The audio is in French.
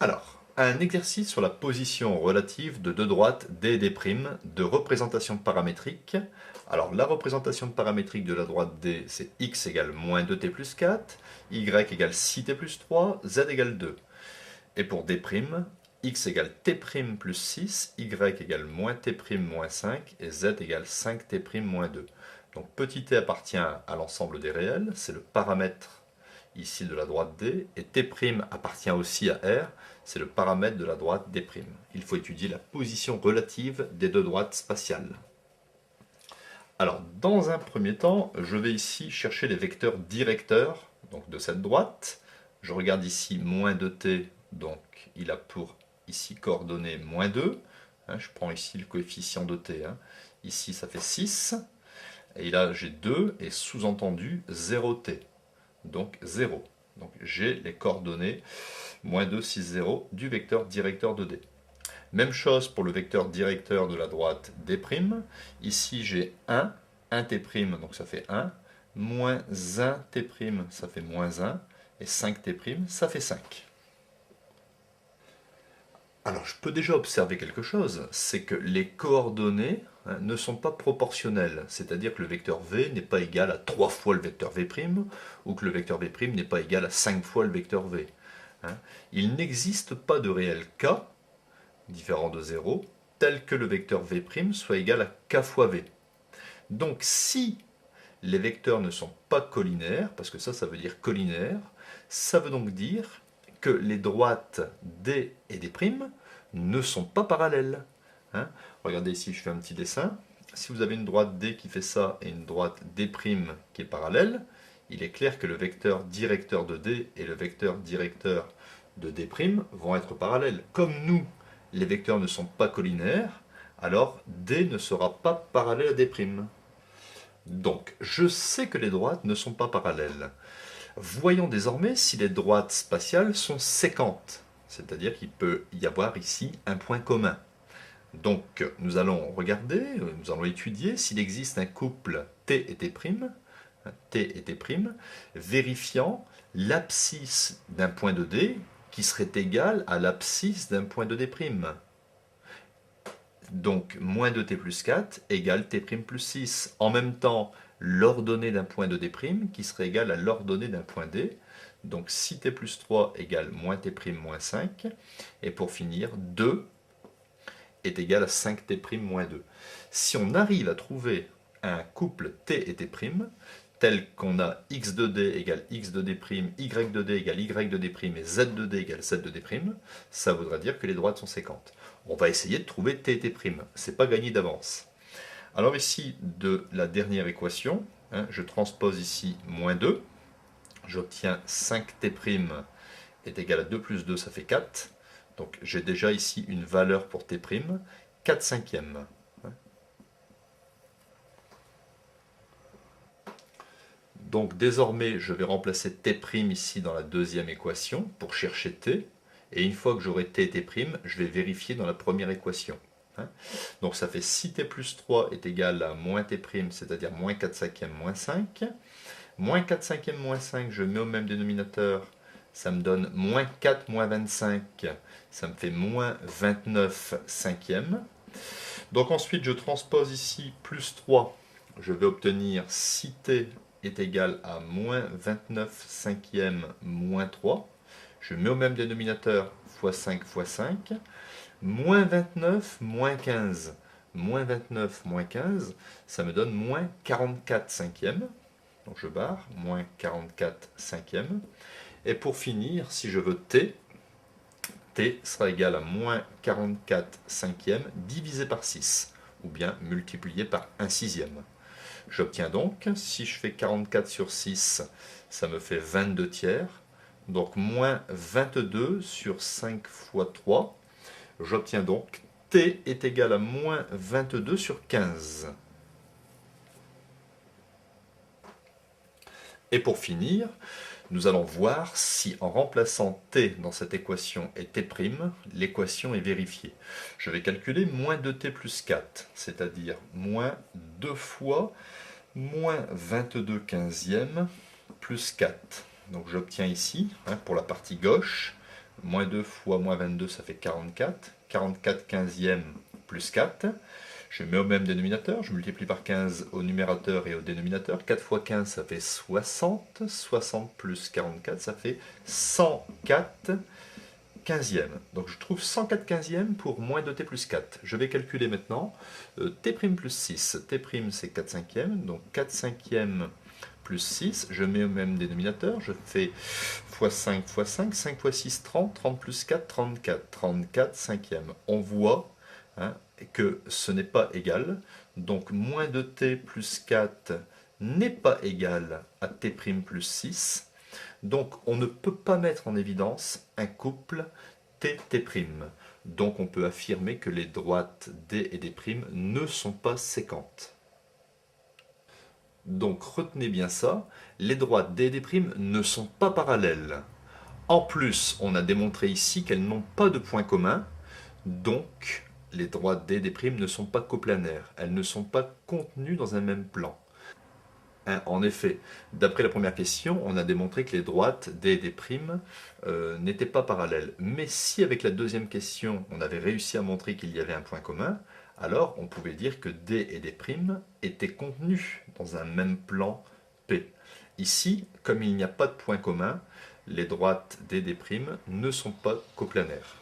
Alors, un exercice sur la position relative de deux droites D et D' de représentation paramétrique. Alors, la représentation paramétrique de la droite D, c'est x égale moins 2t plus 4, y égale 6t plus 3, z égale 2. Et pour D', x égale t' plus 6, y égale moins t' moins 5, et z égale 5t' moins 2. Donc petit t appartient à l'ensemble des réels, c'est le paramètre ici de la droite D, et t' appartient aussi à R, c'est le paramètre de la droite D'. Il faut étudier la position relative des deux droites spatiales. Alors, dans un premier temps, je vais ici chercher les vecteurs directeurs donc de cette droite. Je regarde ici moins 2t, donc il a pour ici coordonnées moins 2. Je prends ici le coefficient de t. Ici, ça fait 6. Et là, j'ai 2 et sous-entendu 0t. Donc 0. Donc j'ai les coordonnées moins 2, 6, 0 du vecteur directeur de D. Même chose pour le vecteur directeur de la droite D'. Ici j'ai 1t', donc ça fait 1, moins 1t', ça fait moins 1, et 5t', ça fait 5. Alors je peux déjà observer quelque chose, c'est que les coordonnées ne sont pas proportionnelles, c'est-à-dire que le vecteur v n'est pas égal à 3 fois le vecteur v', ou que le vecteur v' n'est pas égal à 5 fois le vecteur v. Il n'existe pas de réel k, différent de 0, tel que le vecteur v' soit égal à k fois v. Donc si les vecteurs ne sont pas collinaires, parce que ça veut dire collinaire, ça veut donc dire que les droites D et D' ne sont pas parallèles. Regardez ici, je fais un petit dessin. Si vous avez une droite D qui fait ça et une droite D' qui est parallèle, il est clair que le vecteur directeur de D et le vecteur directeur de D' vont être parallèles. Comme nous, les vecteurs ne sont pas collinaires, alors D ne sera pas parallèle à D'. Donc, je sais que les droites ne sont pas parallèles. Voyons désormais si les droites spatiales sont séquentes, c'est-à-dire qu'il peut y avoir ici un point commun. Donc, nous allons regarder, nous allons étudier s'il existe un couple T et T', vérifiant l'abscisse d'un point de D qui serait égal à l'abscisse d'un point de D'. Donc, moins 2t plus 4 égale t' plus 6. En même temps, l'ordonnée d'un point de D' qui serait égal à l'ordonnée d'un point D. Donc, 6t plus 3 égale moins t' moins 5. Et pour finir, 2 est égal à 5t' moins 2. Si on arrive à trouver un couple t et t', tel qu'on a x de d égale x de d', y de d égale y de d', et z de d égale z de d', ça voudra dire que les droites sont séquentes. On va essayer de trouver t et t'. C'est pas gagné d'avance. Alors ici, de la dernière équation, je transpose ici moins 2. J'obtiens 5t' est égal à 2 plus 2, ça fait 4. Donc j'ai déjà ici une valeur pour t', 4 cinquièmes. Donc désormais, je vais remplacer t' ici dans la deuxième équation pour chercher t. Et une fois que j'aurai t et t', je vais vérifier dans la première équation. Donc ça fait 6t plus 3 est égal à moins t', c'est-à-dire moins 4 cinquièmes moins 5. Moins 4 cinquièmes moins 5, je mets au même dénominateur, ça me donne moins 4 moins 25, ça me fait moins 29 cinquièmes. Donc ensuite, je transpose ici plus 3, je vais obtenir 6t est égal à moins 29 cinquièmes moins 3. Je mets au même dénominateur fois 5 fois 5. Moins 29 moins 15. Moins 29 moins 15, ça me donne moins 44 cinquièmes. Donc je barre, moins 44 cinquièmes. Et pour finir, si je veux t, t sera égal à moins 44 cinquièmes divisé par 6, ou bien multiplié par 1 sixième. J'obtiens donc, si je fais 44 sur 6, ça me fait 22 tiers. Donc moins 22 sur 5 fois 3. J'obtiens donc t est égal à moins 22 sur 15. Et pour finir, nous allons voir si en remplaçant t dans cette équation et t', l'équation est vérifiée. Je vais calculer moins 2t plus 4, c'est-à-dire moins 2 fois moins 22 quinzièmes plus 4. Donc j'obtiens ici, pour la partie gauche, Moins 2 fois moins 22, ça fait 44. 44 quinzièmes plus 4. Je mets au même dénominateur, je multiplie par 15 au numérateur et au dénominateur. 4 fois 15, ça fait 60. 60 plus 44, ça fait 104 quinzièmes. Donc je trouve 104 quinzièmes pour moins 2t plus 4. Je vais calculer maintenant t' plus 6. T' c'est 4 cinquièmes, donc 4 cinquièmes plus 6. Je mets au même dénominateur, je fais x 5 x 5. 5 fois 6, 30. 30 plus 4, 34. 34 cinquièmes. On voit que ce n'est pas égal. Donc moins 2t plus 4 n'est pas égal à t' plus 6. Donc on ne peut pas mettre en évidence un couple t'. Donc on peut affirmer que les droites d et d' ne sont pas séquentes. Donc retenez bien ça, les droites d et d' ne sont pas parallèles. En plus, on a démontré ici qu'elles n'ont pas de point commun, donc les droites d et d' ne sont pas coplanaires, elles ne sont pas contenues dans un même plan. En effet, d'après la première question, on a démontré que les droites d et d' n'étaient pas parallèles. Mais si avec la deuxième question, on avait réussi à montrer qu'il y avait un point commun, alors on pouvait dire que d et d' étaient contenus dans un même plan P. Ici, comme il n'y a pas de point commun, les droites d et d' ne sont pas coplanaires.